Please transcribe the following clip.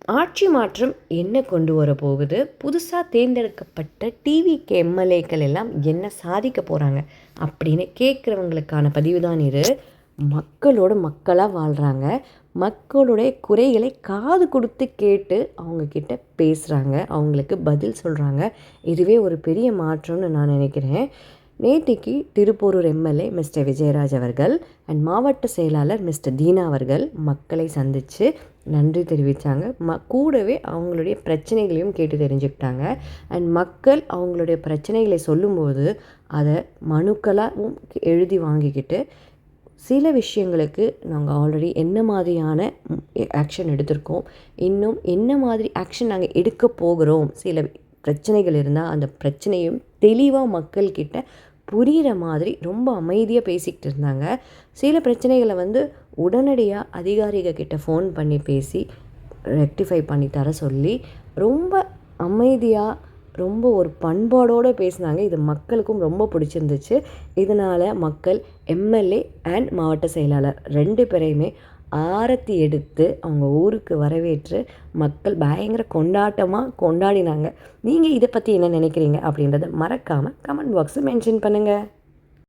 ஆட்சி மாற்றம் என்ன கொண்டு வரப்போகுது? புதுசா தேர்ந்தெடுக்கப்பட்ட டிவிகே எம்எல்ஏக்கள் எல்லாம் என்ன சாதிக்க போறாங்க? அப்படின்னு கேட்குறவங்களுக்கான பதிவு தான் இது. மக்களோட மக்களா வாழ்றாங்க. மக்களுடைய குறைகளை காது கொடுத்து கேட்டு அவங்கக்கிட்ட பேசுகிறாங்க. அவங்களுக்கு பதில் சொல்கிறாங்க. இதுவே ஒரு பெரிய மாற்றம்னு நான் நினைக்கிறேன். நேத்திக்கு திருப்போரூர் எம்எல்ஏ மிஸ்டர் விஜயராஜ் அவர்கள் அண்ட் மாவட்ட செயலாளர் மிஸ்டர் தீனா அவர்கள் மக்களை சந்தித்து நன்றி தெரிவித்தாங்க. கூடவே அவங்களுடைய பிரச்சனைகளையும் கேட்டு தெரிஞ்சுக்கிட்டாங்க. அண்ட் மக்கள் அவங்களுடைய பிரச்சனைகளை சொல்லும்போது அதை மனுக்களாகவும் எழுதி வாங்கிக்கிட்டு சில விஷயங்களுக்கு நாங்கள் ஆல்ரெடி என்ன மாதிரியான ஆக்ஷன் எடுத்திருக்கோம், இன்னும் என்ன மாதிரி ஆக்ஷன் நாங்கள் எடுக்க போகிறோம், சில பிரச்சனைகள் இருந்தால் அந்த பிரச்சனையும் தெளிவாக மக்கள்கிட்ட புரிகிற மாதிரி ரொம்ப அமைதியாக பேசிக்கிட்டு இருந்தாங்க. சில பிரச்சனைகளை உடனடியாக அதிகாரிகள் கிட்ட ஃபோன் பண்ணி பேசி ரெக்டிஃபை பண்ணி தர சொல்லி ரொம்ப அமைதியாக ரொம்ப ஒரு பண்பாடோடு பேசினாங்க. இது மக்களுக்கும் ரொம்ப பிடிச்சிருந்துச்சு. இதனால் மக்கள் எம்எல்ஏ அண்ட் மாவட்ட செயலாளர் 2 பேரையுமே ஆரத்தி எடுத்து அவங்க ஊருக்கு வரவேற்று மக்கள் பயங்கர கொண்டாட்டமாக கொண்டாடினாங்க. நீங்கள் இதை பற்றி என்ன நினைக்கிறீங்க அப்படின்றத மறக்காமல் கமெண்ட் பாக்ஸில் மென்ஷன் பண்ணுங்கள்.